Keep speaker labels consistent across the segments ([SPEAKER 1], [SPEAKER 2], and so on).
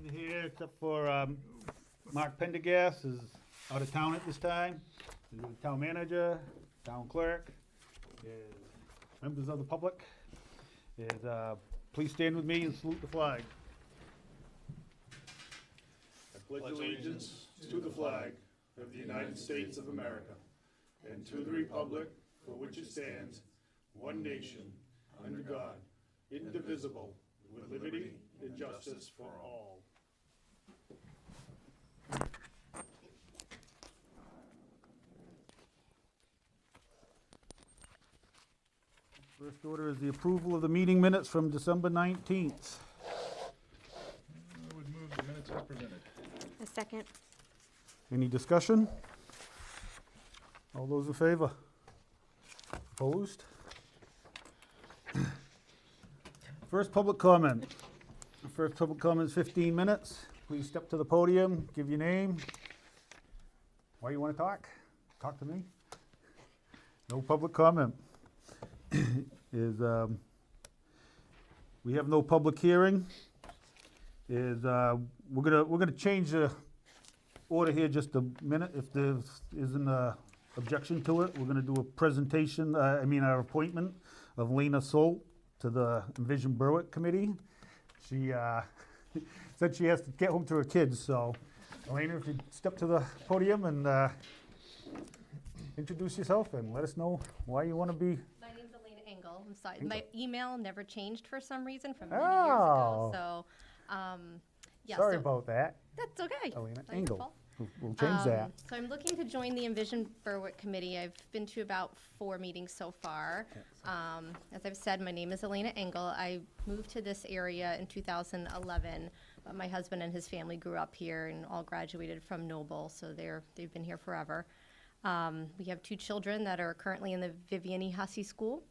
[SPEAKER 1] here except for Mark Pendergast is out of town at this time. The town manager, town clerk, is members of the public. Is please stand with me and salute the flag.
[SPEAKER 2] I pledge allegiance to the flag of the United States of America and to the republic for which it stands, one nation, under God, indivisible, with liberty and justice for all.
[SPEAKER 1] First order is the approval of the meeting minutes from December 19th.
[SPEAKER 2] I would move the minutes as presented.
[SPEAKER 3] A second.
[SPEAKER 1] Any discussion? All those in favor? Opposed? First public comment. First public comment is 15 minutes. Please step to the podium, give your name. Why you want to talk? Talk to me. No public comment. We have no public hearing. We're gonna change the order here just a minute. If there isn't a objection to it, we're gonna do a presentation, our appointment of Alina Engel to the Envision Berwick Committee. She said she has to get home to her kids, so Alina, if you step to the podium and introduce yourself and let us know why you want to be.
[SPEAKER 3] My name's Alina Engel. I'm sorry. My email never changed for some reason from many
[SPEAKER 1] Oh.
[SPEAKER 3] years ago. So, yeah.
[SPEAKER 1] Sorry
[SPEAKER 3] so
[SPEAKER 1] about that,
[SPEAKER 3] That's okay.
[SPEAKER 1] Alina
[SPEAKER 3] Not your
[SPEAKER 1] Engel.
[SPEAKER 3] fault.
[SPEAKER 1] We'll change that.
[SPEAKER 3] So I'm looking to join the Envision Berwick Committee. I've been to about 4 meetings so far. As I've said, my name is Alina Engel. I moved to this area in 2011, but my husband and his family grew up here and all graduated from Noble, so they've been here forever. We have 2 children that are currently in the Vivian E. Hussey School,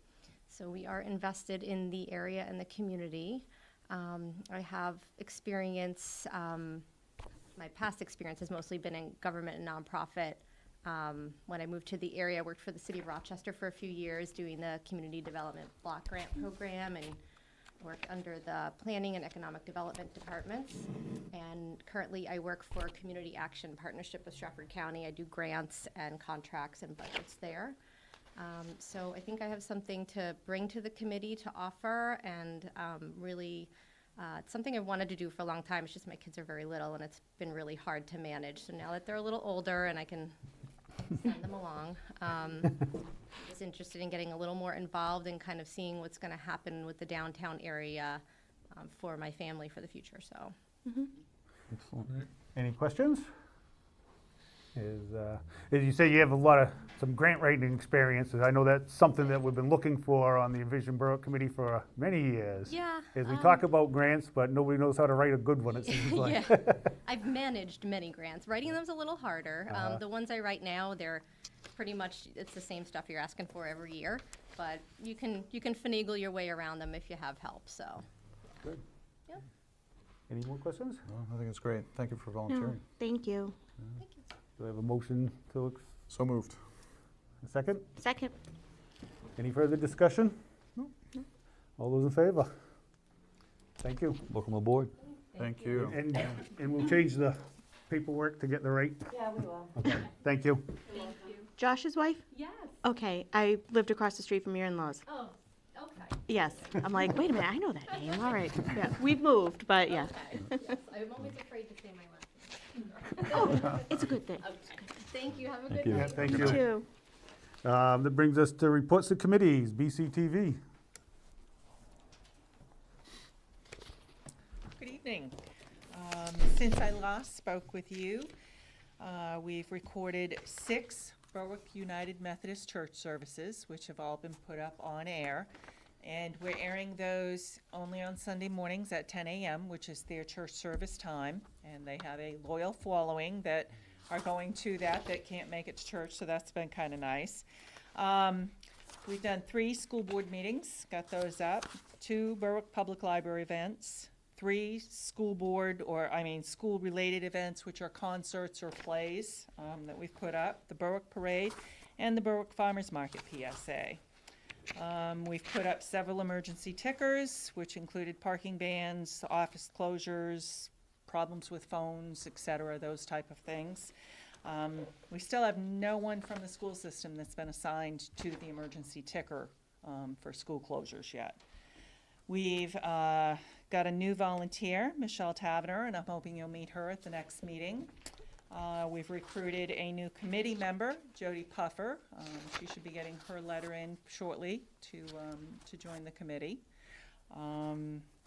[SPEAKER 3] so we are invested in the area and the community. I have experience. My past experience has mostly been in government and nonprofit. When I moved to the area, I worked for the city of Rochester for a few years doing the community development block grant program and worked under the planning and economic development departments. And currently I work for Community Action Partnership with Stratford County. I do grants and contracts and budgets there. So I think I have something to bring to the committee to offer, and really it's something I've wanted to do for a long time. It's just my kids are very little and it's been really hard to manage. So now that they're a little older and I can send them along, I'm just interested in getting a little more involved and kind of seeing what's going to happen with the downtown area for my family for the future. So.
[SPEAKER 1] Excellent. Any questions? As you say, you have some grant writing experiences. I know that's something that we've been looking for on the Envision Borough Committee for many years.
[SPEAKER 3] Yeah.
[SPEAKER 1] As we talk about grants, but nobody knows how to write a good one, it seems like.
[SPEAKER 3] Yeah. I've managed many grants. Writing them's a little harder. The ones I write now, they're pretty much, it's the same stuff you're asking for every year, but you can finagle your way around them if you have help, so.
[SPEAKER 1] Good.
[SPEAKER 3] Yeah.
[SPEAKER 1] Any more questions?
[SPEAKER 4] Well, I think it's great. Thank you for volunteering.
[SPEAKER 5] Thank you.
[SPEAKER 3] Thank you.
[SPEAKER 1] Do I have a motion to,
[SPEAKER 4] So moved.
[SPEAKER 1] a second?
[SPEAKER 5] Second.
[SPEAKER 1] Any further discussion? No. All those in favor? Thank you.
[SPEAKER 4] Welcome aboard. Thank you.
[SPEAKER 1] And we'll change the paperwork to get the right.
[SPEAKER 6] Yeah, we will.
[SPEAKER 1] Okay, thank you.
[SPEAKER 3] Thank you.
[SPEAKER 5] Josh's wife?
[SPEAKER 3] Yes.
[SPEAKER 5] Okay, I lived across the street from your in-laws.
[SPEAKER 3] Oh, okay.
[SPEAKER 5] Yes. I'm like, wait a minute, I know that name. All right. Yeah, we've moved, but yeah.
[SPEAKER 3] Okay. Yes, I'm always afraid to say my last name.
[SPEAKER 5] Oh, it's a good thing.
[SPEAKER 3] Okay. Thank you. Have a good
[SPEAKER 4] you.
[SPEAKER 1] Yeah,
[SPEAKER 3] night.
[SPEAKER 1] thank
[SPEAKER 5] You
[SPEAKER 1] you.
[SPEAKER 5] too.
[SPEAKER 1] That brings us to reports of committees, BCTV.
[SPEAKER 6] Good evening. Since I last spoke with you, we've recorded 6 Berwick United Methodist Church services, which have all been put up on air. And we're airing those only on Sunday mornings at 10 a.m., which is their church service time. And they have a loyal following that are going to that can't make it to church, so that's been kind of nice. We've done 3 school board meetings, got those up, 2 Berwick Public Library events, 3 school-related events, which are concerts or plays that we've put up, the Berwick Parade and the Berwick Farmers Market PSA. We've put up several emergency tickers, which included parking bans, office closures, problems with phones, et cetera, those type of things. We still have no one from the school system that's been assigned to the emergency ticker for school closures yet. We've got a new volunteer, Michelle Tavener, and I'm hoping you'll meet her at the next meeting. We've recruited a new committee member, Jody Puffer. She should be getting her letter in shortly to join the committee.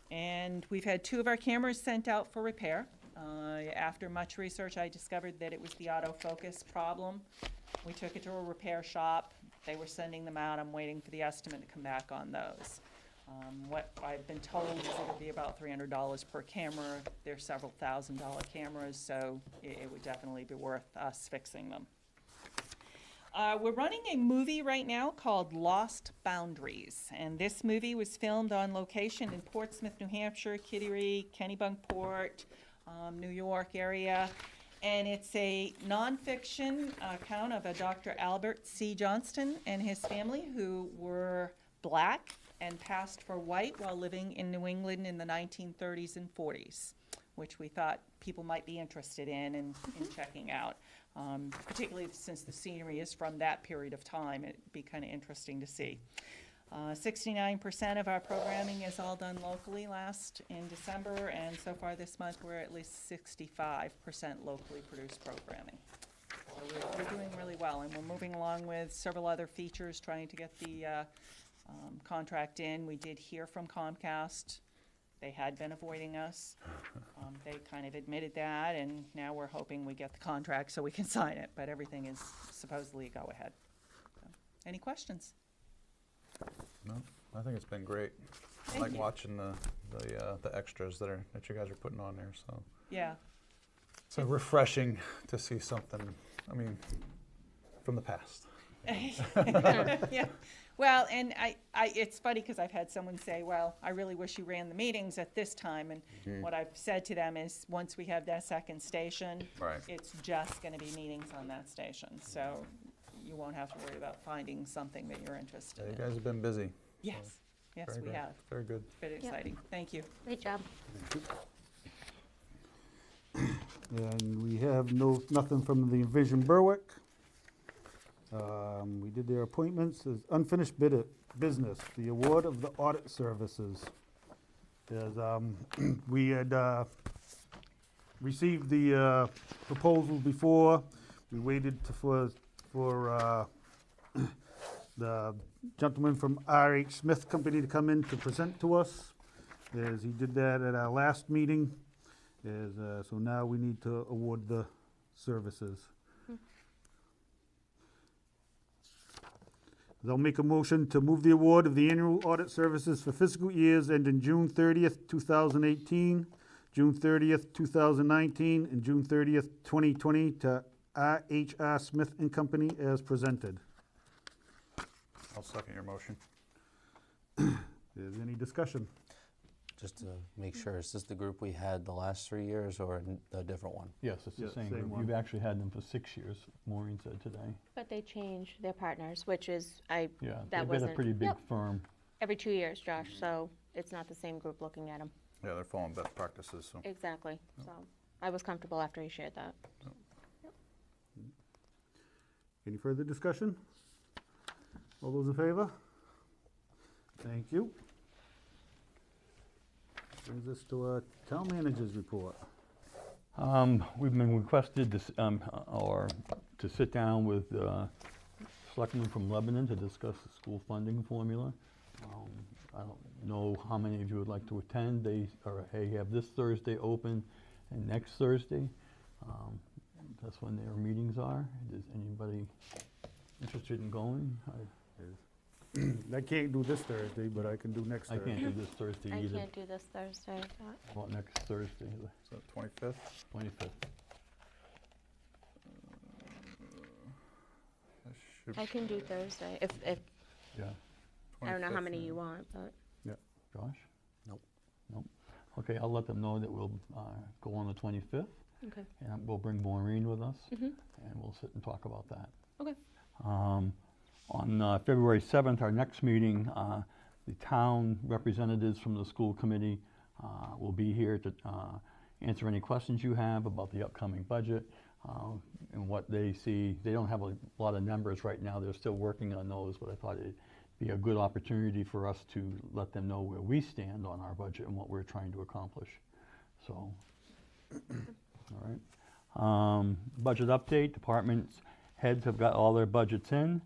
[SPEAKER 6] And we've had 2 of our cameras sent out for repair. After much research, I discovered that it was the autofocus problem. We took it to a repair shop. They were sending them out. I'm waiting for the estimate to come back on those. What I've been told is it'll be about $300 per camera. They're several $1,000 cameras, so it would definitely be worth us fixing them. We're running a movie right now called Lost Boundaries, and this movie was filmed on location in Portsmouth, New Hampshire, Kittery, Kennebunkport, New York area, and it's a nonfiction account of a Dr. Albert C. Johnston and his family who were black and passed for white while living in New England in the 1930s and 40s, which we thought people might be interested in checking out. Particularly since the scenery is from that period of time, it'd be kind of interesting to see. 69% of our programming is all done locally last in December, and so far this month we're at least 65% locally produced programming. So we're doing really well, and we're moving along with several other features, trying to get the contract in. We did hear from Comcast. They had been avoiding us. They kind of admitted that, and now we're hoping we get the contract so we can sign it, but everything is supposedly a go-ahead. So, any questions?
[SPEAKER 4] No, I think it's been great. I
[SPEAKER 6] Thank
[SPEAKER 4] like
[SPEAKER 6] you.
[SPEAKER 4] watching the extras that you guys are putting on there, so.
[SPEAKER 6] Yeah.
[SPEAKER 4] So refreshing to see something, I mean, from the past.
[SPEAKER 6] Yeah. Well, and it's funny because I've had someone say, well, I really wish you ran the meetings at this time. And what I've said to them is once we have that second station,
[SPEAKER 4] Right.
[SPEAKER 6] it's just going to be meetings on that station. So you won't have to worry about finding something that you're interested
[SPEAKER 4] Yeah, you
[SPEAKER 6] in.
[SPEAKER 4] guys have been busy.
[SPEAKER 6] Yes. Yes,
[SPEAKER 4] Very
[SPEAKER 6] we
[SPEAKER 4] good.
[SPEAKER 6] have.
[SPEAKER 4] Very good.
[SPEAKER 6] It's been exciting. Thank you.
[SPEAKER 5] Great job.
[SPEAKER 1] And we have nothing from the Envision Berwick. We did their appointments. There's unfinished business, the award of the Audit Services. There's, we had received the proposal before. We waited for the gentleman from R.H. Smith Company to come in to present to us. As he did that at our last meeting. So now we need to award the services. They'll make a motion to move the award of the annual audit services for fiscal years ending June 30th, 2018, June 30th, 2019, and June 30th, 2020 to R.H.R. Smith and Company as presented.
[SPEAKER 4] I'll second your motion.
[SPEAKER 1] Is any discussion?
[SPEAKER 7] Just to make sure, is this the group we had the last 3 years or a different one?
[SPEAKER 8] Yes, it's the
[SPEAKER 1] Yeah,
[SPEAKER 8] same
[SPEAKER 1] same
[SPEAKER 8] group.
[SPEAKER 1] one.
[SPEAKER 8] You've actually had them for 6 years, Maureen said today.
[SPEAKER 5] But they changed their partners, which is,
[SPEAKER 8] Yeah,
[SPEAKER 5] That
[SPEAKER 8] they've been a
[SPEAKER 5] wasn't-
[SPEAKER 8] pretty big
[SPEAKER 5] Yep.
[SPEAKER 8] firm.
[SPEAKER 5] every 2 years, Josh, so it's not the same group looking at them.
[SPEAKER 4] Yeah, they're following best practices, so.
[SPEAKER 5] Exactly, so I was comfortable after he shared that.
[SPEAKER 1] Any further discussion? All those in favor? Thank you. Brings us to our town manager's report.
[SPEAKER 8] We've been requested to sit down with selectmen from Lebanon to discuss the school funding formula. I don't know how many of you would like to attend. They have this Thursday open and next Thursday. That's when their meetings are. Is anybody interested in going?
[SPEAKER 1] I can't do this Thursday, but I can do next
[SPEAKER 8] I
[SPEAKER 1] Thursday.
[SPEAKER 8] can't do this Thursday
[SPEAKER 5] I
[SPEAKER 8] either.
[SPEAKER 5] can't do this Thursday, but
[SPEAKER 8] How about next Thursday, the
[SPEAKER 4] So 25th?
[SPEAKER 8] 25th?
[SPEAKER 5] I can do Thursday, if,
[SPEAKER 8] Yeah.
[SPEAKER 5] I don't know how
[SPEAKER 4] 25th,
[SPEAKER 5] many
[SPEAKER 4] yeah.
[SPEAKER 5] you want, but.
[SPEAKER 8] Josh?
[SPEAKER 7] Nope.
[SPEAKER 8] Nope. Okay, I'll let them know that we'll go on the 25th,
[SPEAKER 5] Okay.
[SPEAKER 8] and we'll bring Maureen with us,
[SPEAKER 5] Mhm.
[SPEAKER 8] and we'll sit and talk about that.
[SPEAKER 5] Okay.
[SPEAKER 8] On February 7th, our next meeting, the town representatives from the school committee will be here to, answer any questions you have about the upcoming budget and what they see. They don't have a lot of numbers right now. They're still working on those, but I thought it'd be a good opportunity for us to let them know where we stand on our budget and what we're trying to accomplish. So, all right. Budget update, departments heads have got all their budgets in.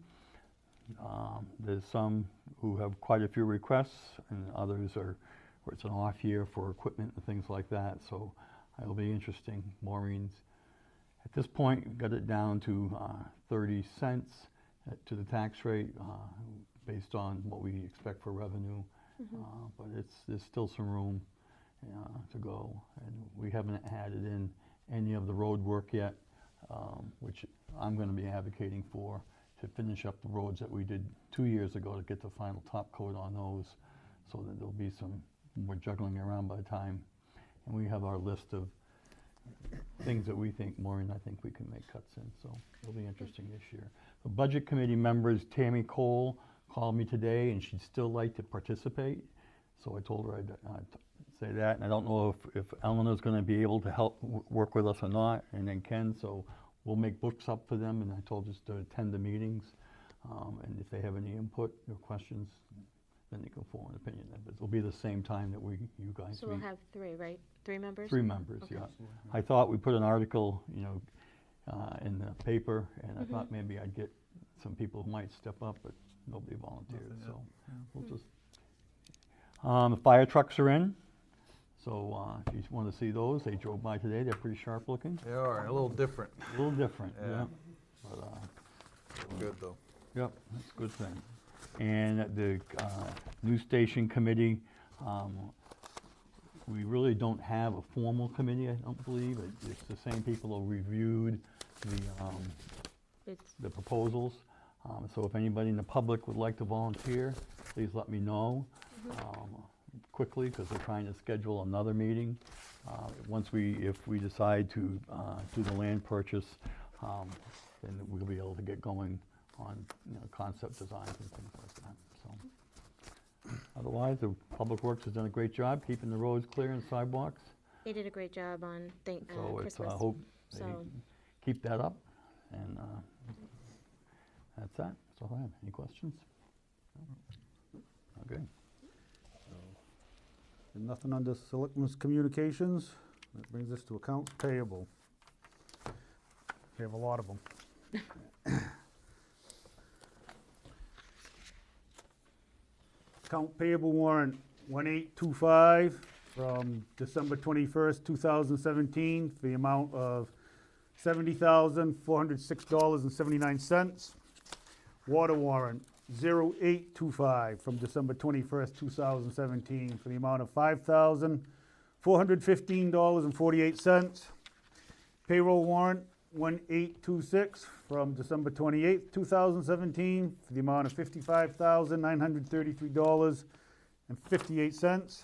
[SPEAKER 8] There's some who have quite a few requests, and others are where it's an off year for equipment and things like that. So it'll be interesting. Maureen's at this point got it down to 30 cents to the tax rate based on what we expect for revenue. But there's still some room to go, and we haven't added in any of the road work yet, which I'm going to be advocating for to finish up the roads that we did 2 years ago to get the final top coat on those, so that there'll be some more juggling around by the time. And we have our list of things that we think, Maureen, I think we can make cuts in, so it'll be interesting this year. The budget committee members, Tammy Cole, called me today, and she'd still like to participate. So I told her I'd say that, and I don't know if Eleanor's going to be able to help work with us or not, and then Ken, so we'll make books up for them, and I told just to attend the meetings, and if they have any input or questions, then they can form an opinion. But it'll be the same time that you guys
[SPEAKER 5] So
[SPEAKER 8] meet.
[SPEAKER 5] we'll have 3, right? 3 members?
[SPEAKER 8] 3 members,
[SPEAKER 5] Okay.
[SPEAKER 8] yeah. I thought we put an article, in the paper, and I thought maybe I'd get some people who might step up, but nobody volunteered, so we'll just. The fire trucks are in, so if you want to see those, they drove by today. They're pretty sharp looking.
[SPEAKER 4] They are a little different.
[SPEAKER 8] A little different,
[SPEAKER 4] Yeah.
[SPEAKER 8] yeah. But,
[SPEAKER 4] Good though.
[SPEAKER 8] yep, that's a good thing. And the new station committee, we really don't have a formal committee, I don't believe. It's the same people who reviewed
[SPEAKER 5] It's,
[SPEAKER 8] the proposals. So if anybody in the public would like to volunteer, please let me know quickly, because we're trying to schedule another meeting. If we decide to do the land purchase, then we'll be able to get going on concept designs and things like that. So otherwise, the Public Works has done a great job keeping the roads clear and sidewalks.
[SPEAKER 5] they did a great job on
[SPEAKER 8] So it's, I
[SPEAKER 5] Christmas.
[SPEAKER 8] hope they
[SPEAKER 5] So,
[SPEAKER 8] keep that up, and that's that. That's all I have. Any questions? Okay.
[SPEAKER 1] And nothing under Selectmen's Communications. That brings us to accounts payable. We have a lot of them. Account payable warrant 1825 from December 21st, 2017, for the amount of $70,406.79. Water warrant 0825 from December 21st, 2017, for the amount of $5,415.48. Payroll warrant 1826 from December 28th, 2017, for the amount of $55,933.58.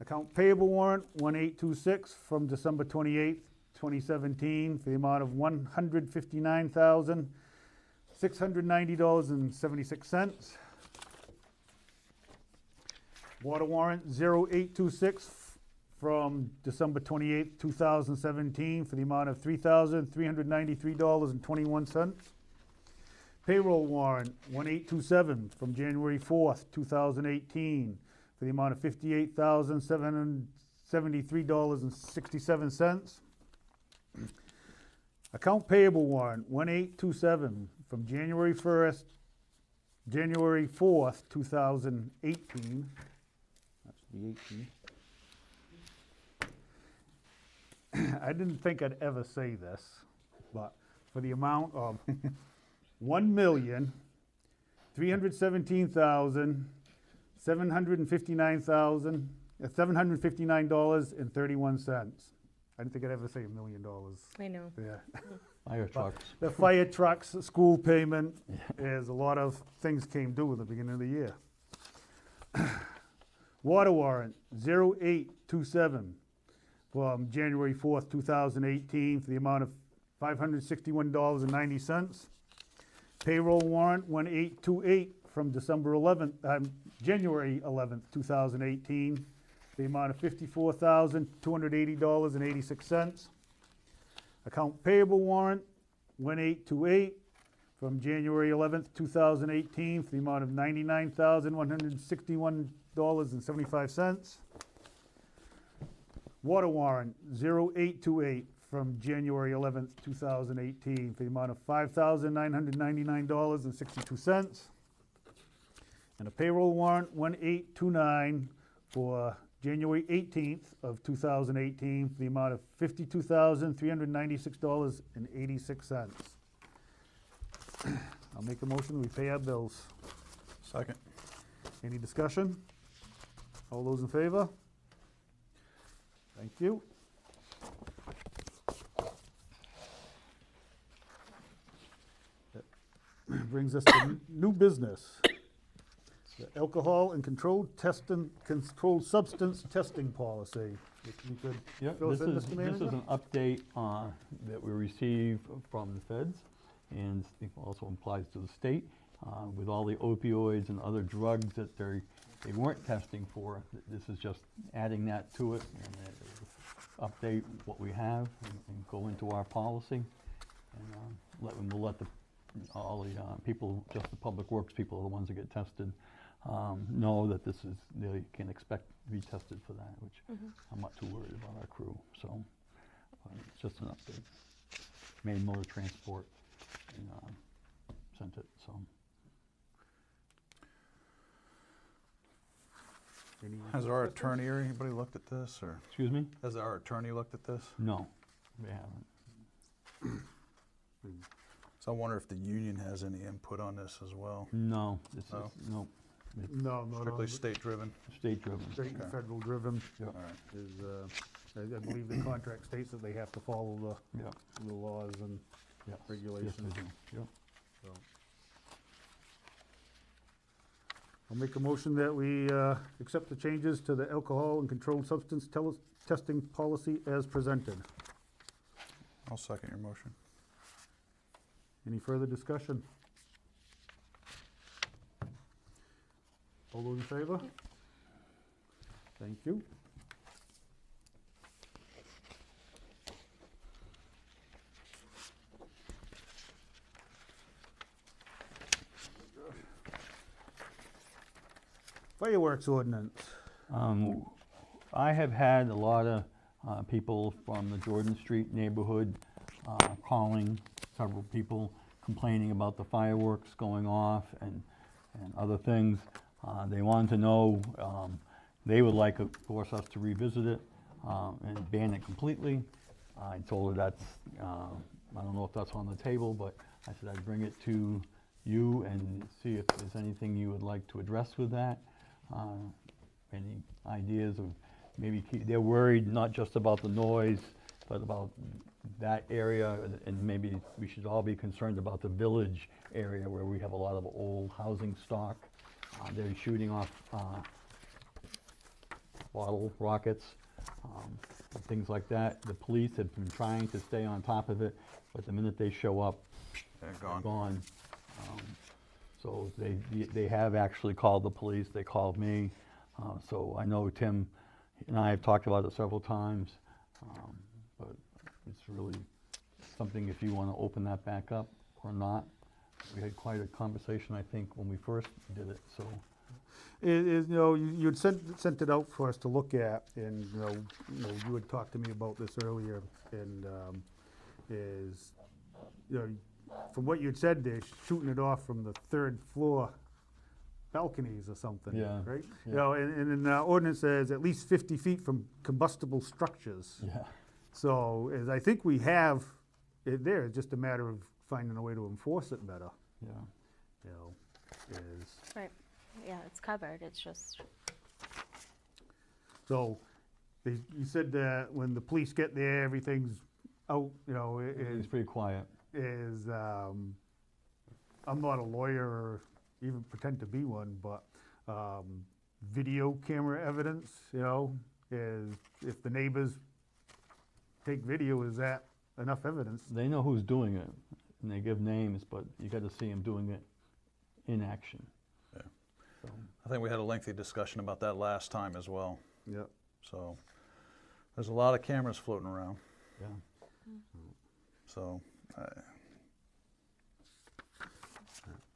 [SPEAKER 1] Account payable warrant 1826 from December 28th, 2017, for the amount of $159,690.76. Water warrant 0826 from December 28th, 2017, for the amount of $3,393.21. Payroll warrant 1827 from January 4th, 2018, for the amount of $58,773.67. Account payable warrant 1827 from January 4th, 2018. That's the 18. I didn't think I'd ever say this, but for the amount of $1,317,759.31. I didn't think I'd ever say $1 million.
[SPEAKER 5] I know.
[SPEAKER 1] Yeah.
[SPEAKER 8] Fire trucks.
[SPEAKER 1] The fire trucks, school payment, is a lot of things came due at the beginning of the year. Water warrant 0827 from January 4th, 2018, for the amount of $561.90. Payroll warrant 1828 from January 11th, 2018, the amount of $54,280.86. Account payable warrant, 1828, from January 11th, 2018, for the amount of $99,161.75. Water warrant, 0828, from January 11th, 2018, for the amount of $5,999.62. And a payroll warrant, 1829, for January 18th of 2018, for the amount of $52,396.86. I'll make a motion, we pay our bills.
[SPEAKER 4] Second.
[SPEAKER 1] Any discussion? All those in favor? Thank you. That brings us to new business. The alcohol and controlled substance testing policy. If you could
[SPEAKER 8] Yep,
[SPEAKER 1] fill us
[SPEAKER 8] this
[SPEAKER 1] in,
[SPEAKER 8] is,
[SPEAKER 1] Mr.
[SPEAKER 8] this
[SPEAKER 1] Manager?
[SPEAKER 8] is an update that we received from the feds, and it also applies to the state. With all the opioids and other drugs that they weren't testing for, this is just adding that to it, and update what we have and go into our policy. And we'll let all the people, just the public works people are the ones that get tested, know that this is, they can expect to be tested for that, which I'm not too worried about our crew, so it's just an update. Main motor transport and sent it, so.
[SPEAKER 4] Has our attorney or anybody looked at this, or
[SPEAKER 8] Excuse me?
[SPEAKER 4] has our attorney looked at this?
[SPEAKER 8] No, they haven't.
[SPEAKER 4] So I wonder if the union has any input on this as well.
[SPEAKER 8] No, this is,
[SPEAKER 4] No?
[SPEAKER 8] no, it's
[SPEAKER 1] No, no,
[SPEAKER 4] Strictly
[SPEAKER 1] no.
[SPEAKER 4] state-driven?
[SPEAKER 8] state driven.
[SPEAKER 1] State and
[SPEAKER 4] Okay.
[SPEAKER 1] federal driven
[SPEAKER 8] Yep.
[SPEAKER 4] All right.
[SPEAKER 1] is, I believe the contract states that they have to follow
[SPEAKER 8] Yeah,
[SPEAKER 1] the laws and
[SPEAKER 8] yes, yes,
[SPEAKER 1] regulations.
[SPEAKER 8] they do, yep.
[SPEAKER 1] So. I'll make a motion that we accept the changes to the alcohol and controlled substance testing policy as presented.
[SPEAKER 4] I'll second your motion.
[SPEAKER 1] Any further discussion? All those in favor? Thank you. Fireworks ordinance.
[SPEAKER 8] I have had a lot of people from the Jordan Street neighborhood calling, several people complaining about the fireworks going off and other things. They wanted to know, they would like, of course, us to revisit it and ban it completely. I told her that's, I don't know if that's on the table, but I said I'd bring it to you and see if there's anything you would like to address with that. Any ideas of maybe they're worried not just about the noise, but about that area, and maybe we should all be concerned about the village area where we have a lot of old housing stock. They're shooting off bottle rockets, and things like that. The police have been trying to stay on top of it, but the minute they show up,
[SPEAKER 4] They're
[SPEAKER 8] they're
[SPEAKER 4] gone.
[SPEAKER 8] gone. So they have actually called the police, they called me. So I know Tim and I have talked about it several times, but it's really something if you want to open that back up or not. We had quite a conversation, I think, when we first did it, so.
[SPEAKER 1] You know, you'd sent it out for us to look at, and, you had talked to me about this earlier, and, from what you'd said, they're shooting it off from the third floor balconies or something,
[SPEAKER 8] Yeah,
[SPEAKER 1] right?
[SPEAKER 8] yeah.
[SPEAKER 1] You know, and then the ordinance says at least 50 feet from combustible structures.
[SPEAKER 8] Yeah.
[SPEAKER 1] So, as I think we have it there, it's just a matter of finding a way to enforce it better,
[SPEAKER 8] Yeah.
[SPEAKER 1] you know, is.
[SPEAKER 5] Right, yeah, it's covered, it's just,
[SPEAKER 1] So, you said that when the police get there, everything's out, you know,
[SPEAKER 8] It's pretty quiet.
[SPEAKER 1] I'm not a lawyer or even pretend to be one, but video camera evidence, you know, is, if the neighbors take video, is that enough evidence?
[SPEAKER 8] They know who's doing it, and they give names, but you got to see them doing it in action.
[SPEAKER 4] Yeah.
[SPEAKER 8] So,
[SPEAKER 4] I think we had a lengthy discussion about that last time as well.
[SPEAKER 1] Yeah.
[SPEAKER 4] So there's a lot of cameras floating around.
[SPEAKER 8] Yeah.
[SPEAKER 4] So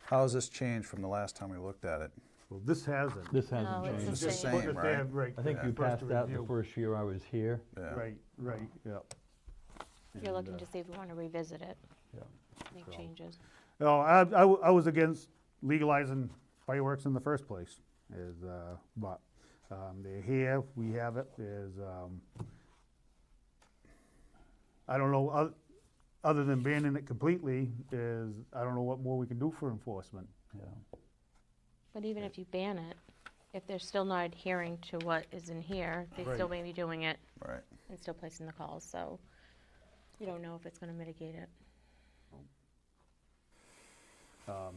[SPEAKER 4] how has this changed from the last time we looked at it?
[SPEAKER 1] Well, this hasn't.
[SPEAKER 8] This hasn't
[SPEAKER 5] No, it's
[SPEAKER 8] changed.
[SPEAKER 4] It's the
[SPEAKER 5] same.
[SPEAKER 4] same,
[SPEAKER 1] Putting it there,
[SPEAKER 4] right?
[SPEAKER 1] right.
[SPEAKER 8] I think
[SPEAKER 1] for
[SPEAKER 8] you
[SPEAKER 1] us
[SPEAKER 8] passed
[SPEAKER 1] to
[SPEAKER 8] that the
[SPEAKER 1] review.
[SPEAKER 8] first year I was here.
[SPEAKER 4] Yeah.
[SPEAKER 1] Right, yep.
[SPEAKER 5] You're
[SPEAKER 1] And,
[SPEAKER 5] looking to see if we want to revisit it,
[SPEAKER 8] Yeah.
[SPEAKER 5] make changes.
[SPEAKER 1] No, I was against legalizing fireworks in the first place, but they're here, we have it, I don't know, other than banning it completely, I don't know what more we can do for enforcement.
[SPEAKER 8] Yeah.
[SPEAKER 5] But even if you ban it, if they're still not adhering to what is in here, they still may be doing it
[SPEAKER 4] Right.
[SPEAKER 5] and still placing the calls, so you don't know if it's gonna mitigate it.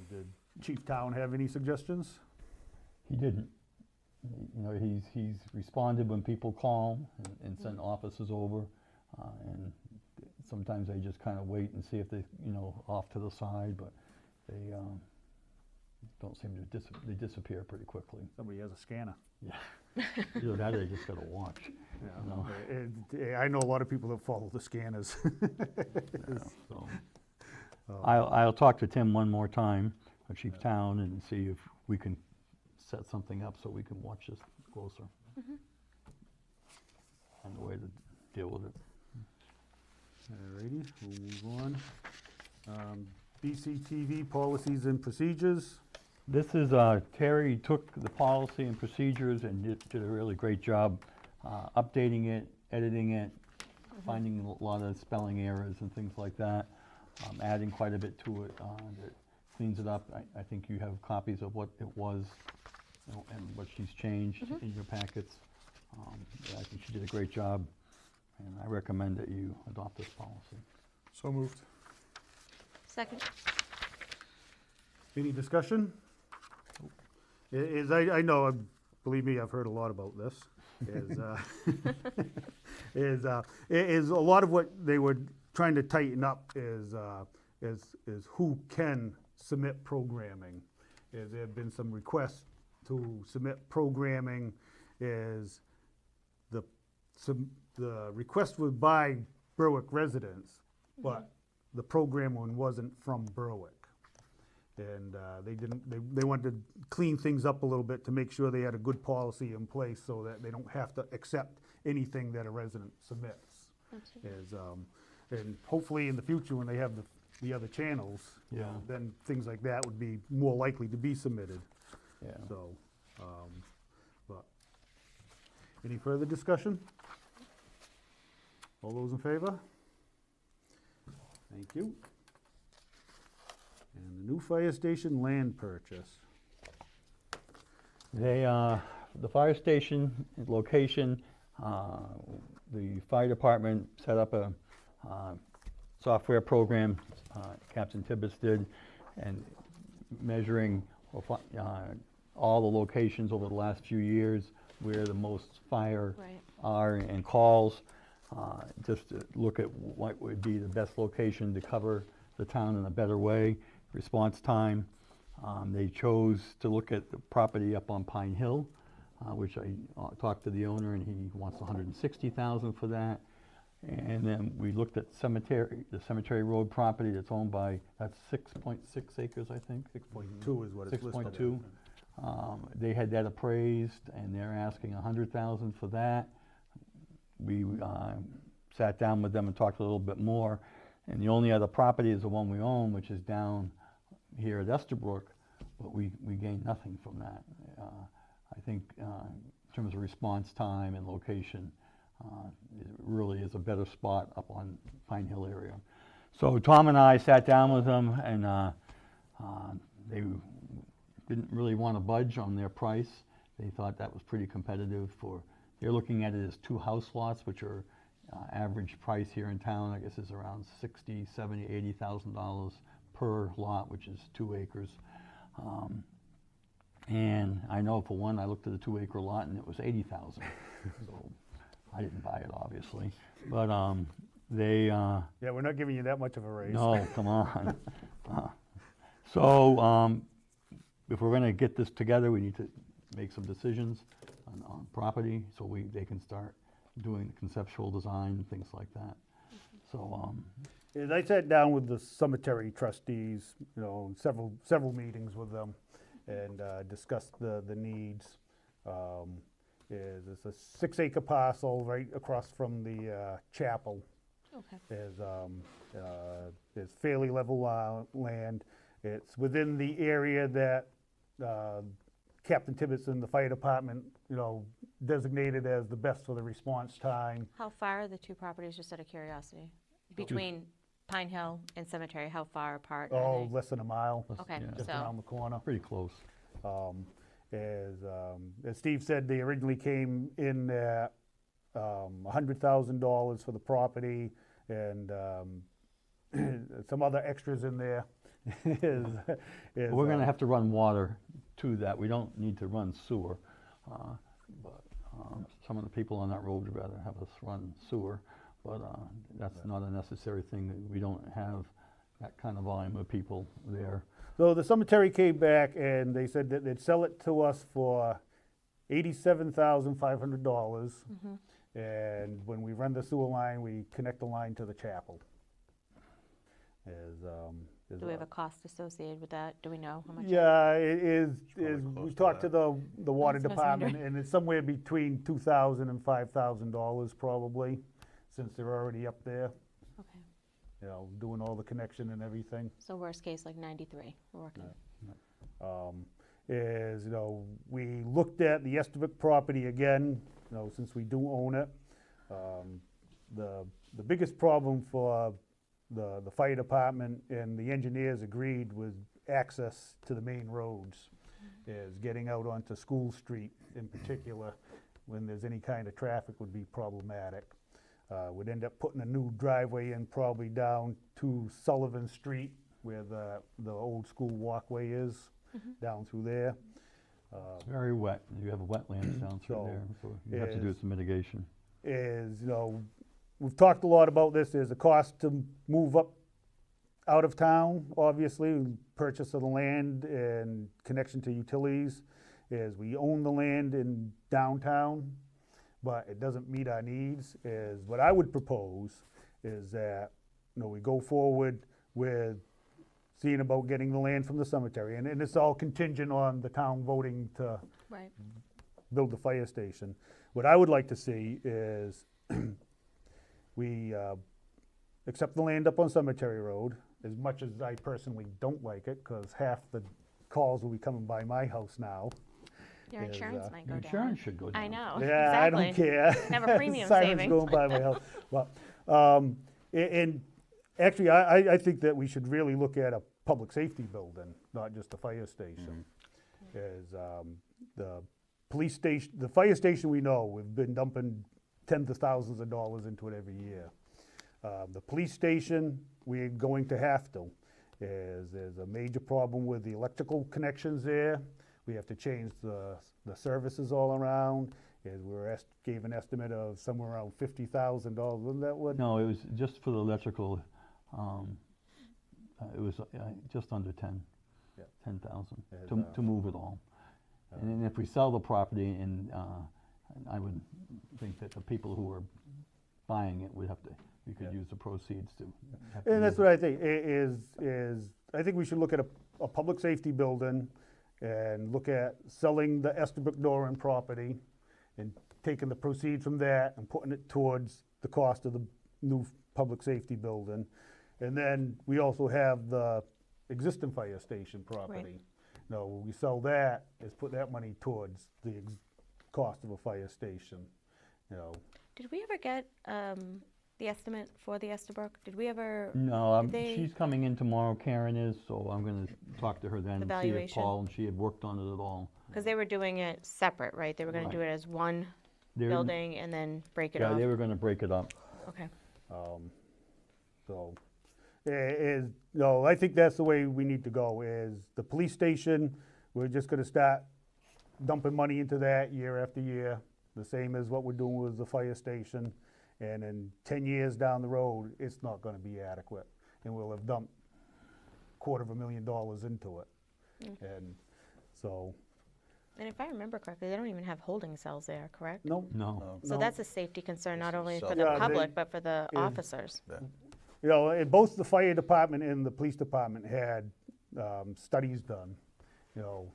[SPEAKER 1] Did Chief Town have any suggestions?
[SPEAKER 8] He didn't. You know, he's responded when people call and sent officers over, and sometimes they just kind of wait and see if they, you know, off to the side, but they don't seem to they disappear pretty quickly.
[SPEAKER 1] Somebody has a scanner.
[SPEAKER 8] Yeah. Either that or they just got to watch. No.
[SPEAKER 1] I know a lot of people that follow the scanners.
[SPEAKER 8] So I'll talk to Tim one more time, Chief Town, and see if we can set something up so we can watch this closer. And the way to deal with it.
[SPEAKER 1] Alrighty, we'll move on. BCTV policies and procedures.
[SPEAKER 8] This is, Terry took the policy and procedures and did a really great job updating it, editing it, finding a lot of spelling errors and things like that, adding quite a bit to it that cleans it up. I think you have copies of what it was, you know, and what she's changed in your packets. Yeah, I think she did a great job, and I recommend that you adopt this policy.
[SPEAKER 4] So moved.
[SPEAKER 5] Second?
[SPEAKER 1] Any discussion? I know, believe me, I've heard a lot about this. Is a lot of what they were trying to tighten up is who can submit programming. There have been some requests to submit programming. The request was by Berwick residents, but the program one wasn't from Berwick. And they wanted to clean things up a little bit to make sure they had a good policy in place so that they don't have to accept anything that a resident submits. And hopefully in the future, when they have the other channels,
[SPEAKER 8] Yeah.
[SPEAKER 1] then things like that would be more likely to be submitted.
[SPEAKER 8] Yeah.
[SPEAKER 1] So, but, any further discussion? All those in favor? Thank you. And the new fire station land purchase.
[SPEAKER 8] They, the fire station location, the fire department set up a software program, Captain Tibbetts did, and measuring all the locations over the last few years where the most fire
[SPEAKER 5] Right.
[SPEAKER 8] are and calls, just to look at what would be the best location to cover the town in a better way, response time. They chose to look at the property up on Pine Hill, which I talked to the owner, and he wants $160,000 for that. And then we looked at the Cemetery Road property that's owned by, that's 6.6 acres, I think.
[SPEAKER 1] 6.2 is what it's listed at.
[SPEAKER 8] 6.2. They had that appraised, and they're asking $100,000 for that. We sat down with them and talked a little bit more, and the only other property is the one we own, which is down here at Estabrook, but we gained nothing from that. I think in terms of response time and location, it really is a better spot up on Pine Hill area. So Tom and I sat down with them, and they didn't really want to budge on their price. They thought that was pretty competitive for, they're looking at it as 2 house lots, which are average price here in town, I guess, is around $60,000, $70,000, $80,000 per lot, which is 2 acres. And I know for one, I looked at a 2-acre lot and it was $80,000. So I didn't buy it, obviously. But they
[SPEAKER 1] Yeah, we're not giving you that much of a raise.
[SPEAKER 8] no, come on. So if we're going to get this together, we need to make some decisions. on property, so they can start doing conceptual design, things like that. So,
[SPEAKER 1] Is I sat down with the cemetery trustees, several meetings with them, and discussed the needs. It's a 6-acre parcel right across from the chapel.
[SPEAKER 5] Okay.
[SPEAKER 1] There's fairly level land. It's within the area that Captain Tibbetts and the fire department, designated as the best for the response time.
[SPEAKER 5] How far are the two properties, just out of curiosity? Between Pine Hill and Cemetery, how far apart are
[SPEAKER 1] Oh,
[SPEAKER 5] they?
[SPEAKER 1] less than a mile,
[SPEAKER 5] Okay,
[SPEAKER 8] yeah.
[SPEAKER 1] just
[SPEAKER 5] so,
[SPEAKER 1] around the corner.
[SPEAKER 8] pretty close.
[SPEAKER 1] As Steve said, they originally came in at $100,000 for the property, and some other extras in there. is,
[SPEAKER 8] We're gonna have to run water to that. We don't need to run sewer. But some of the people on that road would rather have us run sewer, but that's not a necessary thing. We don't have that kind of volume of people there.
[SPEAKER 1] So the cemetery came back and they said that they'd sell it to us for $87,500. And when we run the sewer line, we connect the line to the chapel.
[SPEAKER 5] do we have a cost associated with that? Do we know how much?
[SPEAKER 1] Yeah, it is,
[SPEAKER 4] probably
[SPEAKER 1] we
[SPEAKER 4] close to
[SPEAKER 1] talked to
[SPEAKER 4] that.
[SPEAKER 1] the water
[SPEAKER 5] That's what I was
[SPEAKER 1] department, and it's somewhere between $2,000 and $5,000 probably, since they're already up there,
[SPEAKER 5] Okay,
[SPEAKER 1] doing all the connection and everything.
[SPEAKER 5] so worst case, like 93, we're working.
[SPEAKER 1] We looked at the Estabrook property again, since we do own it. The biggest problem for the fire department and the engineers agreed was access to the main roads, is getting out onto School Street in particular, when there's any kind of traffic, would be problematic. Would end up putting a new driveway in probably down to Sullivan Street, where the old school walkway is, down through there.
[SPEAKER 8] It's very wet. You have wetlands down through
[SPEAKER 1] So,
[SPEAKER 8] there, so you have to do some mitigation.
[SPEAKER 1] We've talked a lot about this. There's a cost to move up out of town, obviously, purchase of the land and connection to utilities. We own the land in downtown, but it doesn't meet our needs. What I would propose is that, we go forward with seeing about getting the land from the cemetery, and it's all contingent on the town voting to
[SPEAKER 5] Right.
[SPEAKER 1] build the fire station. What I would like to see is we accept the land up on Cemetery Road, as much as I personally don't like it, because half the calls will be coming by my house now.
[SPEAKER 5] Your
[SPEAKER 1] Is,
[SPEAKER 5] insurance might go
[SPEAKER 8] Your
[SPEAKER 5] down.
[SPEAKER 8] insurance should go down.
[SPEAKER 5] I know,
[SPEAKER 1] Yeah, I don't
[SPEAKER 5] exactly.
[SPEAKER 1] care.
[SPEAKER 5] Have a premium
[SPEAKER 1] Sirens
[SPEAKER 5] savings.
[SPEAKER 1] going by my house. Well, and actually, I think that we should really look at a public safety building, not just a fire station. The police station, the fire station, we know, we've been dumping tens of thousands of dollars into it every year. The police station, we're going to have to. There's a major problem with the electrical connections there. We have to change the services all around. Gave an estimate of somewhere around $50,000. Wasn't that what?
[SPEAKER 8] No, it was just for the electrical, it was just under 10,
[SPEAKER 1] Yeah.
[SPEAKER 8] 10,000
[SPEAKER 1] And,
[SPEAKER 8] to move it all. And then if we sell the property, and I would think that the people who are buying it would have to, we could use the proceeds to.
[SPEAKER 1] And that's what I think, I think we should look at a public safety building and look at selling the Estabrook Doran property and taking the proceeds from that and putting it towards the cost of the new public safety building. And then we also have the existing fire station property. When we sell that, is put that money towards the cost of a fire station,
[SPEAKER 5] Did we ever get the estimate for the Estabrook? Did we ever?
[SPEAKER 8] No,
[SPEAKER 5] Did they-
[SPEAKER 8] she's coming in tomorrow, Karen is, so I'm gonna talk to her then and see if
[SPEAKER 5] Evaluation?
[SPEAKER 8] Paul and she had worked on it at all.
[SPEAKER 5] Because they were doing it separate, right? They were going to do it as one
[SPEAKER 8] They're-
[SPEAKER 5] building and then break it
[SPEAKER 8] Yeah,
[SPEAKER 5] off?
[SPEAKER 8] they were gonna break it up.
[SPEAKER 5] Okay.
[SPEAKER 1] I think that's the way we need to go, is the police station, we're just gonna start dumping money into that year after year, the same as what we're doing with the fire station. And in 10 years down the road, it's not gonna be adequate, and we'll have dumped $250,000 into it. And so,
[SPEAKER 5] And if I remember correctly, they don't even have holding cells there, correct?
[SPEAKER 1] No,
[SPEAKER 8] No.
[SPEAKER 5] So
[SPEAKER 1] no.
[SPEAKER 5] that's a safety concern, not only for
[SPEAKER 7] Yeah,
[SPEAKER 5] the
[SPEAKER 1] they-
[SPEAKER 5] public, but for the
[SPEAKER 1] yeah.
[SPEAKER 5] officers.
[SPEAKER 1] You know, both the fire department and the police department had studies done, you know,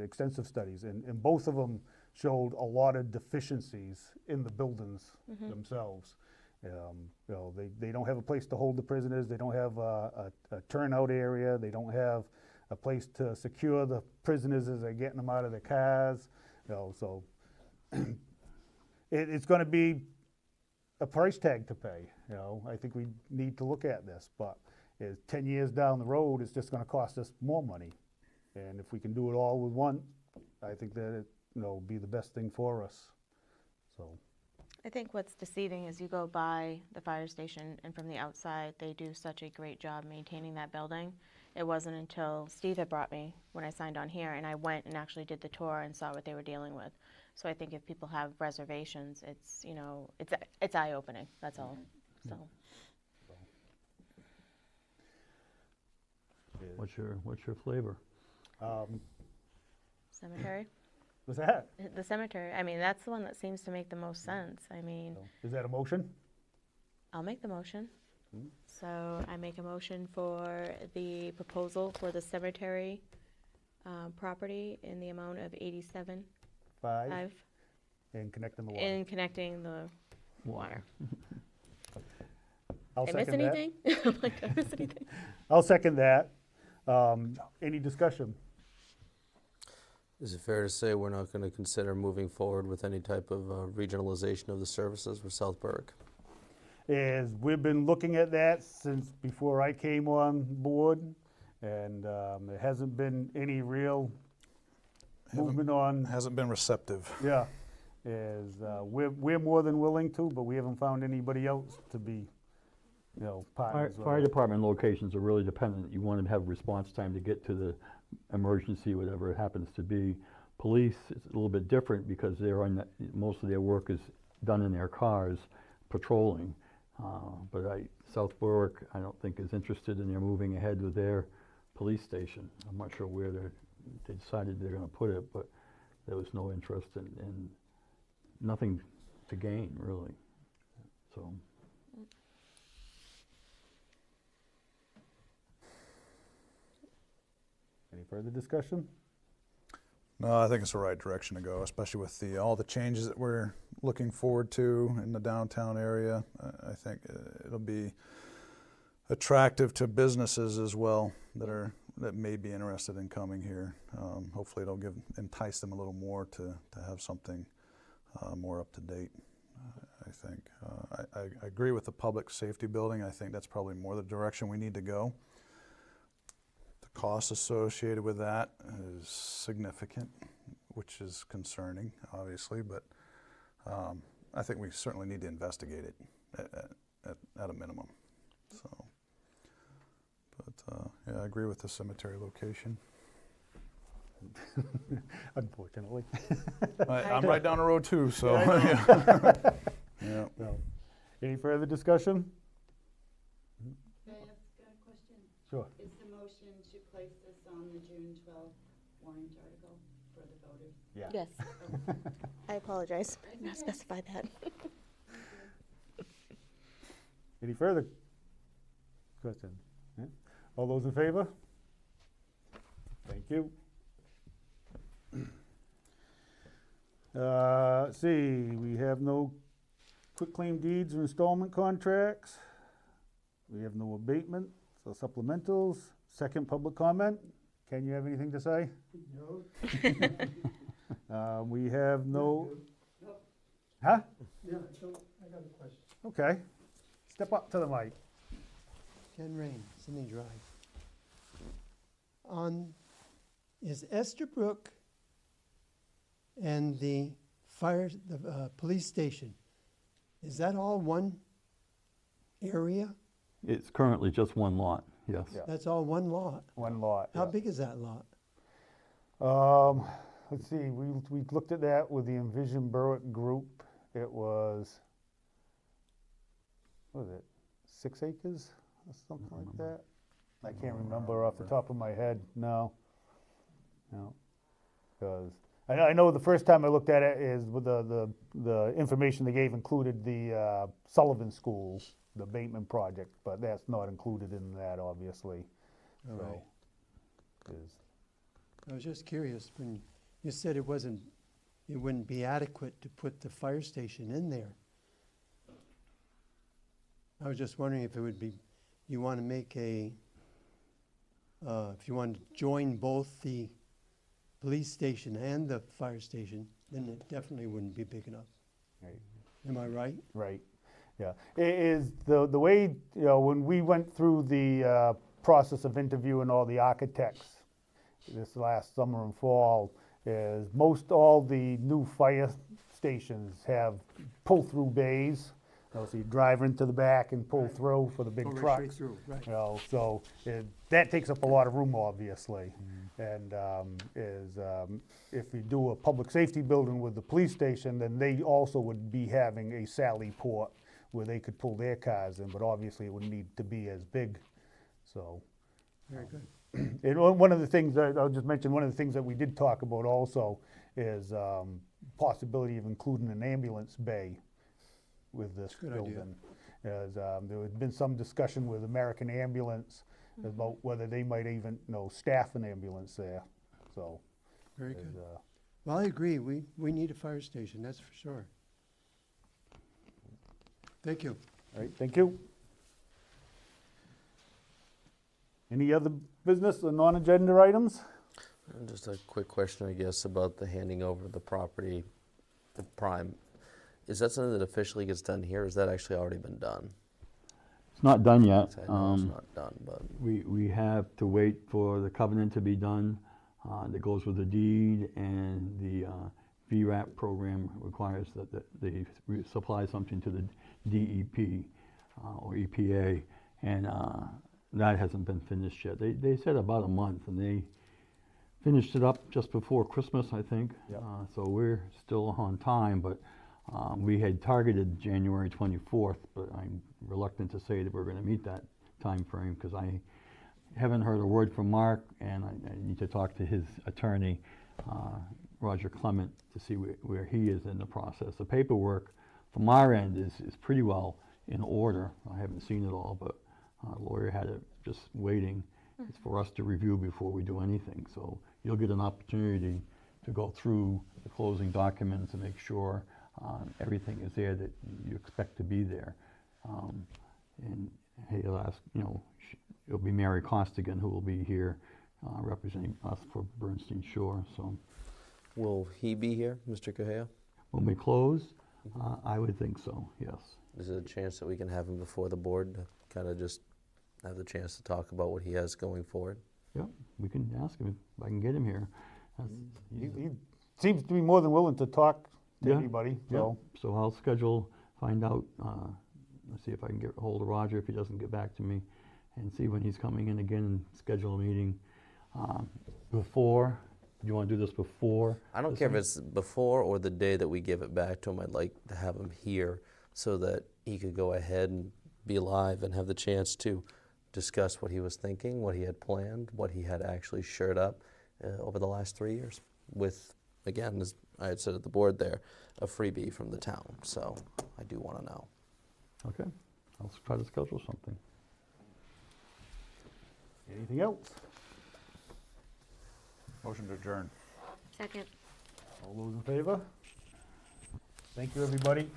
[SPEAKER 1] extensive studies, and both of them showed a lot of deficiencies in the buildings themselves. You know, they don't have a place to hold the prisoners, they don't have a turnout area, they don't have a place to secure the prisoners as they're getting them out of their cars, you know, so it's gonna be a price tag to pay, you know. I think we need to look at this, but 10 years down the road, it's just gonna cost us more money. And if we can do it all with one, I think that it, you know, be the best thing for us, so.
[SPEAKER 5] I think what's deceiving is you go by the fire station, and from the outside, they do such a great job maintaining that building. It wasn't until Steve had brought me, when I signed on here, and I went and actually did the tour and saw what they were dealing with. So I think if people have reservations, it's, you know, it's eye-opening, that's all, so.
[SPEAKER 8] What's your flavor?
[SPEAKER 5] Cemetery?
[SPEAKER 1] What's that?
[SPEAKER 5] The cemetery, I mean, that's the one that seems to make the most sense. I mean,
[SPEAKER 1] Is that a motion?
[SPEAKER 5] I'll make the motion. So I make a motion for the proposal for the cemetery property in the amount of 87.5
[SPEAKER 1] 5, and connecting the water.
[SPEAKER 5] in connecting the water.
[SPEAKER 1] I'll
[SPEAKER 5] Did I miss
[SPEAKER 1] second that.
[SPEAKER 5] anything? I'm like, did I miss anything?
[SPEAKER 1] I'll second that. Any discussion?
[SPEAKER 7] Is it fair to say we're not going to consider moving forward with any type of regionalization of the services for South Berwick?
[SPEAKER 1] Is we've been looking at that since before I came on board, and there hasn't been any real movement on,
[SPEAKER 4] Hasn't been receptive.
[SPEAKER 1] yeah. We're more than willing to, but we haven't found anybody else to be, you know, partners with
[SPEAKER 8] Fire
[SPEAKER 1] us.
[SPEAKER 8] department locations are really dependent. You want to have response time to get to the emergency, whatever it happens to be. Police, it's a little bit different because they're on, most of their work is done in their cars patrolling. But South Berwick, I don't think is interested in their moving ahead with their police station. I'm not sure where they decided they're gonna put it, but there was no interest in nothing to gain, really, so.
[SPEAKER 1] Any further discussion?
[SPEAKER 4] No, I think it's the right direction to go, especially with all the changes that we're looking forward to in the downtown area. I think it'll be attractive to businesses as well that may be interested in coming here. Hopefully it'll entice them a little more to have something more up to date, I think. I agree with the public safety building. I think that's probably more the direction we need to go. The cost associated with that is significant, which is concerning, obviously, but I think we certainly need to investigate it at a minimum. So, but yeah, I agree with the cemetery location.
[SPEAKER 1] Unfortunately.
[SPEAKER 4] I'm right down the road too, so. Yeah.
[SPEAKER 1] No. Any further discussion?
[SPEAKER 9] Can I ask a question?
[SPEAKER 1] Sure.
[SPEAKER 9] Is the motion to place this on the June 12th warrant article for the voters?
[SPEAKER 1] Yeah.
[SPEAKER 5] Yes. I apologize, I did not specify that.
[SPEAKER 1] Any further question? Yeah. All those in favor? Thank you. Let's see, we have no quitclaim deeds or installment contracts. We have no abatement, so supplementals. Second public comment. Ken, you have anything to say? No. We have no. Huh?
[SPEAKER 10] Yeah, so I got a question.
[SPEAKER 1] Okay. Step up to the mic.
[SPEAKER 10] Ken Rain, Sydney Drive. Is Estabrook and the police station, is that all one area?
[SPEAKER 8] It's currently just one lot, yes.
[SPEAKER 1] Yeah.
[SPEAKER 10] That's all one lot?
[SPEAKER 1] One lot.
[SPEAKER 10] How
[SPEAKER 1] yeah.
[SPEAKER 10] big is that lot?
[SPEAKER 1] Let's see, we looked at that with the Envision Berwick group. It was, what was it, 6 acres or something like that? I can't remember off the top of my head, no. No, because, I know the first time I looked at it is with the information they gave included the Sullivan School, the abatement project, but that's not included in that, obviously.
[SPEAKER 10] All
[SPEAKER 1] So,
[SPEAKER 10] right.
[SPEAKER 1] is-
[SPEAKER 10] I was just curious, when you said it wouldn't be adequate to put the fire station in there. I was just wondering if it would be, you want to make if you want to join both the police station and the fire station, then it definitely wouldn't be big enough.
[SPEAKER 1] Right.
[SPEAKER 10] Am I right?
[SPEAKER 1] Right, yeah. Is the way, when we went through the process of interviewing all the architects this last summer and fall, is most all the new fire stations have pull-through bays. So you drive into the back and pull through for the big
[SPEAKER 10] Go right
[SPEAKER 1] trucks.
[SPEAKER 10] straight through, right.
[SPEAKER 1] So that takes up a lot of room, obviously. And if you do a public safety building with the police station, then they also would be having a Sally port where they could pull their cars in, but obviously it would need to be as big, so.
[SPEAKER 10] Very good.
[SPEAKER 1] And one of the things, I'll just mention, one of the things that we did talk about also is possibility of including an ambulance bay with this
[SPEAKER 10] Good idea.
[SPEAKER 1] building. As there had been some discussion with American Ambulance about whether they might even, staff an ambulance there, so.
[SPEAKER 10] Very
[SPEAKER 1] is,
[SPEAKER 10] good. Well, I agree, we need a fire station, that's for sure. Thank you.
[SPEAKER 1] All right, thank you. Any other business or non-agenda items?
[SPEAKER 7] Just a quick question, I guess, about the handing over the property to Prime. Is that something that officially gets done here, or has that actually already been done?
[SPEAKER 8] It's not done yet.
[SPEAKER 7] I know it's not done, but
[SPEAKER 8] We have to wait for the covenant to be done, that goes with the deed, and the VRAP program requires that they supply something to the DEP or EPA, and that hasn't been finished yet. They said about a month, and they finished it up just before Christmas, I think.
[SPEAKER 1] Yep.
[SPEAKER 8] So we're still on time, but we had targeted January 24th, but I'm reluctant to say that we're going to meet that time frame because I haven't heard a word from Mark, and I need to talk to his attorney, Roger Clement, to see where he is in the process. The paperwork from our end is pretty well in order. I haven't seen it all, but our lawyer had it just waiting. It's for us to review before we do anything. So you'll get an opportunity to go through the closing documents and make sure everything is there that you expect to be there. And he'll ask, it'll be Mary Costigan who will be here representing us for Bernstein Shore. So
[SPEAKER 7] will he be here, Mr. Cahaya?
[SPEAKER 8] when we close, I would think so, yes.
[SPEAKER 7] Is there a chance that we can have him before the board to kind of just have the chance to talk about what he has going forward?
[SPEAKER 8] Yeah, we can ask him if I can get him here.
[SPEAKER 1] He seems to be more than willing to talk to
[SPEAKER 8] Yeah,
[SPEAKER 1] anybody,
[SPEAKER 8] Yeah,
[SPEAKER 1] so.
[SPEAKER 8] so I'll find out, let's see if I can get a hold of Roger if he doesn't get back to me, and see when he's coming in again and schedule a meeting before. Do you want to do this before?
[SPEAKER 7] I don't
[SPEAKER 8] this
[SPEAKER 7] care if
[SPEAKER 8] meeting?
[SPEAKER 7] it's before or the day that we give it back to him. I'd like to have him here so that he could go ahead and be live and have the chance to discuss what he was thinking, what he had planned, what he had actually shored up over the last 3 years with, again, as I had said at the board there, a freebie from the town. So I do want to know.
[SPEAKER 8] Okay, I'll try to schedule something.
[SPEAKER 1] Anything else?
[SPEAKER 4] Motion to adjourn.
[SPEAKER 5] Second.
[SPEAKER 1] All those in favor? Thank you, everybody.